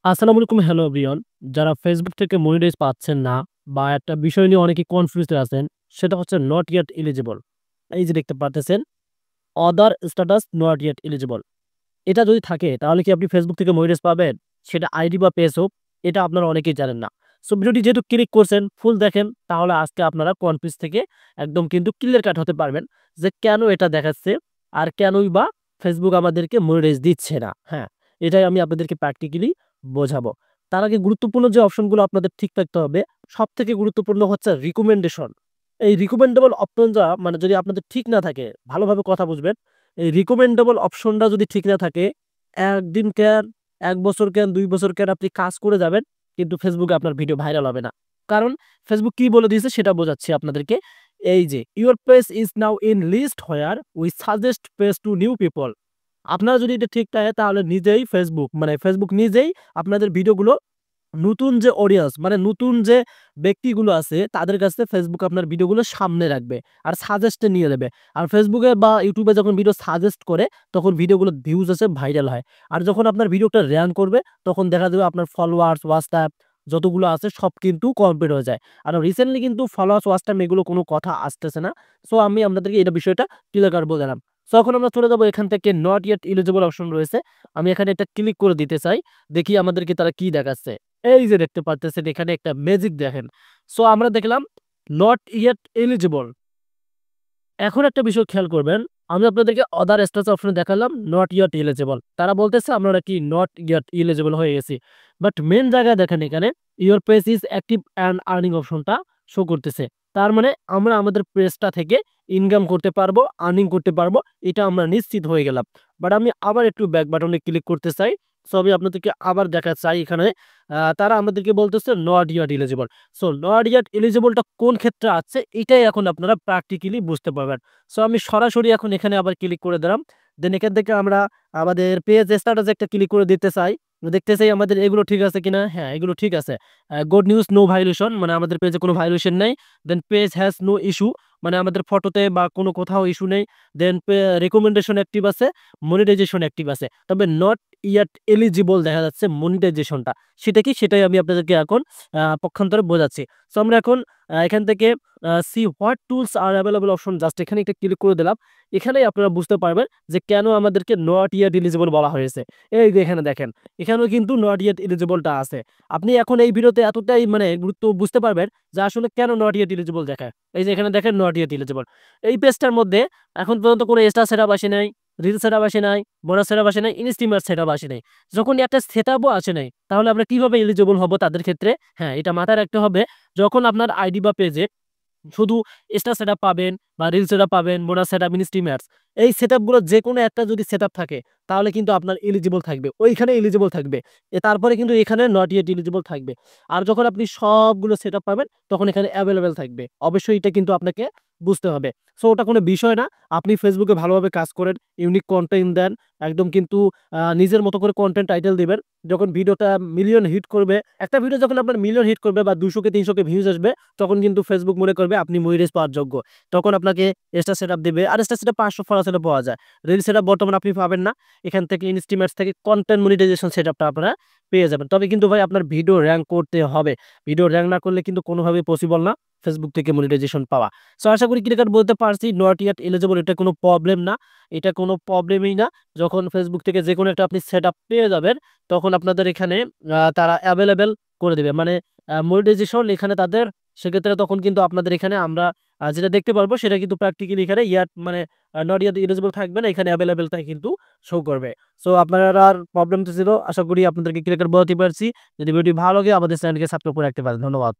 আসসালামু আলাইকুম, hello everyone. যারা ফেসবুক থেকে মনিটাইজ পাচ্ছেন না বা একটা বিষয় নিয়ে অনেকে কনফিউজড আছেন, সেটা হচ্ছে নট ইয়েট এলিজিবল। এই যে দেখতে পারতেছেন, other status not yet eligible. এটা যদি থাকে তাহলে কি আপনি ফেসবুক থেকে মনিটাইজ পাবেন? সেটা আইডি বা পেজ হোক, এটা আপনারা অনেকেই জানেন না। সো ভিডিওটি যেহেতু ক্লিক করছেন, ফুল দেখেন, তাহলে আজকে আপনারা কনফিউজ থেকে একদম কিন্তু ক্লিয়ার কাট হতে পারবেন যে কেন এটা দেখাচ্ছে আর কেনই বা ফেসবুক আমাদেরকে মনিটাইজ দিচ্ছে না। হ্যাঁ, এটাই আমি আপনাদেরকে প্র্যাকটিক্যালি বোঝাবো। তার আগে গুরুত্বপূর্ণ যে অপশনগুলো আপনাদের ঠিক রাখতে হবে, সবথেকে গুরুত্বপূর্ণ হচ্ছে রিকমেন্ডেশন। এই রিকমেন্ডেবল অপশনটা মানে যদি আপনাদের ঠিক না থাকে, ভালোভাবে কথা বুঝবেন। এই রিকমেন্ডেবল অপশনটা যদি ঠিক না থাকে, ১ দিন কেন, ১ বছর কেন, ২ বছর কেন আপনি কাজ করে যাবেন, কিন্তু ফেসবুকে আপনার ভিডিও ভাইরাল হবে না। কারণ ফেসবুক কি বলে দিয়েছে সেটা বোঝাচ্ছি আপনাদেরকে। এই যে, "your page is now in list where we suggest page to new people." আপনারা যদি এটা ঠিক থাকে তাহলে নিজেই ফেসবুক মানে ফেসবুক নিজেই আপনাদের ভিডিওগুলো নতুন যে অডিয়েন্স মানে নতুন যে ব্যক্তিগুলো আছে তাদের কাছে ফেসবুক আপনার ভিডিওগুলো সামনে রাখবে আর সাজেস্টে নিয়ে যাবে। আর ফেসবুকে বা ইউটিউবে যখন ভিডিও সাজেস্ট করে তখন ভিডিওগুলোর ভিউজ আসে, ভাইরাল হয়। আর যখন আপনার ভিডিওটা র‍্যাঙ্ক করবে তখন দেখা যাবে আপনার ফলোয়ার্স, ওয়াচ টাইম যতগুলো আছে সব কিন্তু কমপ্লিট হয়ে যায়। আর রিসেন্টলি কিন্তু ফলোয়ার্স, ওয়াচ টাইম এগুলো কোনো কথা আসতেছে না। সো আমি আপনাদেরকে এটা বিষয়টা ক্লিয়ার কাট বলে দিলাম। সো এখন আমরা চলে যাবো এখান থেকে নট ইয়েট এলিজিবল অপশন রয়েছে। আমি এখানে এটা ক্লিক করে দিতে চাই। দেখি আমাদেরকে তারা কি দেখাচ্ছে। এই যে দেখতে পারতেছেন এখানে একটা ম্যাজিক দেখেন। সো আমরা দেখলাম নট ইয়েট এলিজিবল। এখন একটা বিষয় খেয়াল করবেন। আমি আপনাদেরকে ওথার স্ট্যাটাস অপশনে দেখালাম নট ইয়েট এলিজিবল। তারা বলতেছে আমরা নাকি নট ইয়েট এলিজিবল হয়ে গেছি। বাট মেইন জায়গায় দেখেন এখানে your page is active and earning অপশনটা শো করতেছে। তার মানে আমরা আমাদের পেজটা থেকে ইনকাম করতে পারবো, আর্নিং করতে পারবো। এটা আমরা নিশ্চিত হয়ে গেলাম। বাট আমি আবার একটু ব্যাক বাটনে ক্লিক করতে চাই। সো আমি আপনাদেরকে আবার দেখাতে চাই এখানে তারা আমাদেরকে বলতেছে not yet eligible. So not yet এলিজিবলটা কোন ক্ষেত্রে আছে এটাই এখন আপনারা প্র্যাকটিক্যালি বুঝতে পারবেন। সো আমি সরাসরি এখন এখানে আবার ক্লিক করে দিলাম। দেন এখান থেকে আমরা আমাদের পেজ স্ট্যাটাসে একটা ক্লিক করে দিতে চাই। দেখতে চাই আমাদের এগুলো ঠিক আছে কিনা। হ্যাঁ, এগুলো ঠিক আছে। গুড নিউজ, নো ভায়োলেশন মানে আমাদের পেজে কোনো ভায়োলেশন নাই। দেন পেজ হ্যাজ নো ইস্যু মানে আমাদের ফটোতে বা কোনো কোথাও ইস্যু নেই। দেন রিকমেন্ডেশন অ্যাক্টিভ আছে, মনিটাইজেশন অ্যাক্টিভ আছে। তবে নট ইয়েট এলিজিবল দেখা যাচ্ছে মনিটাইজেশনটা। সেটা কি? সেটাই আমি আপনাদেরকে এখন পক্ষান্তরে বোঝাচ্ছি। সো আমরা এখন এখান থেকে see what tools are available option just এখানে একটা ক্লিক করে দিলাম। এখানেই আপনারা বুঝতে পারবেন যে কেন আমাদেরকে নট ইয়েট এলিজিবল বলা হয়েছে। এই যে এখানে দেখেন, এখানেও কিন্তু নট ইয়েট এলিজিবলটা আছে। আপনি এখন এই ভিডিওতে এতটাই মানে গুরুত্ব বুঝতে পারবেন যে আসলে কেন নট ইয়েট এলিজিবল দেখায়। এই যে এখানে দেখেন নট ইয়েট এলিজিবল। এই পেজটার মধ্যে এখন পর্যন্ত কোনো স্টার সেটআপ আসে নাই, রিল সেটআপ আসে নাই, বোনাস সেটআপ আসে নাই, ইনস্টিমার সেটআপ আসে নাই। যখন একটা সেটআপও আসে নাই, তাহলে আমরা কিভাবে এলিজিবল হব তাদের ক্ষেত্রে? হ্যাঁ, এটা মাথায় রাখতে হবে। যখন আপনার আইডি বা পেজে শুধু স্টার সেটআপ পাবেন বা রিল সেটআপ পাবেন, বোনাস সেটআপ, মিনিস্ট্রি ম্যাটস এই সেটআপগুলো যেকোনো একটা যদি সেটআপ থাকে তাহলে কিন্তু আপনার এলিজিবল থাকবে। ওইখানে এলিজিবল থাকবে। তারপরে কিন্তু এখানে নট ইয়েট এলিজিবল থাকবে। আর যখন আপনি সবগুলো সেটআপ পাবেন তখন এখানে এভেইলেবল থাকবে। অবশ্যই এটা কিন্তু আপনাকে বুঝতে হবে। সো ওটা কোনো বিষয় না। আপনি ফেসবুকে ভালোভাবে কাজ করেন, ইউনিক কনটেন্ট দেন। একদম কিন্তু নিজের মতো করে কনটেন্ট টাইটেল দিবেন। যখন ভিডিওটা মিলিয়ন হিট করবে, একটা ভিডিও যখন আপনার মিলিয়ন হিট করবে বা ২০০ কে ৩০০ কে ভিউজ আসবে তখন কিন্তু ফেসবুক মনে করবে আপনি মনিটাইজ পাওয়ার যোগ্য। তখন আপনাকে স্টার সেটআপ দিবে। আর স্টার সেটআপ ৫০০ ফলোয়ার হলে পাওয়া যায়। রিল সেটআপ বর্তমানে আপনি পাবেন না। এখান থেকে ইনস্টিমেটস থেকে কনটেন্ট মনিটাইজেশন সেটআপটা আপনারা পেয়ে যাবেন। তবে কিন্তু ভাই আপনার ভিডিও র‍্যাঙ্ক করতে হবে। ভিডিও র‍্যাঙ্ক না করলে কিন্তু কোনোভাবেই পসিবল না ফেসবুক থেকে মনিটাইজেশন পাওয়া। সো আশা করি ক্লিয়ার কাট বলতে পারছি নট ইয়েট এলিজিবল এটা কোনো প্রবলেম না। এটা কোনো প্রবলেমই না। যখন ফেসবুক থেকে যেকোনো একটা আপনি সেটআপ পেয়ে যাবেন তখন আপনাদের এখানে তারা এভেইলেবল করে দিবে। মানে মনিটাইজেশন এখানে তাদের সেক্ষেত্রে তখন কিন্তু আপনাদের এখানে আমরা যেটা দেখতে পারবো সেটা কিন্তু প্র্যাকটিক্যালি এখানে ইয়াট মানে নট ইয়েট এলিজিবল থাকবে না। এখানে এভেইলেবল তাই কিন্তু শো করবে। সো আপনার প্রবলেমটা ছিল। আশা করি আপনাদেরকে ক্লিয়ার কাট বোঝাতে পারছি। যদি ভিডিওটি ভালো লাগে আমাদের চ্যানেলকে সাবস্ক্রাইব করে রাখতে পারেন। ধন্যবাদ।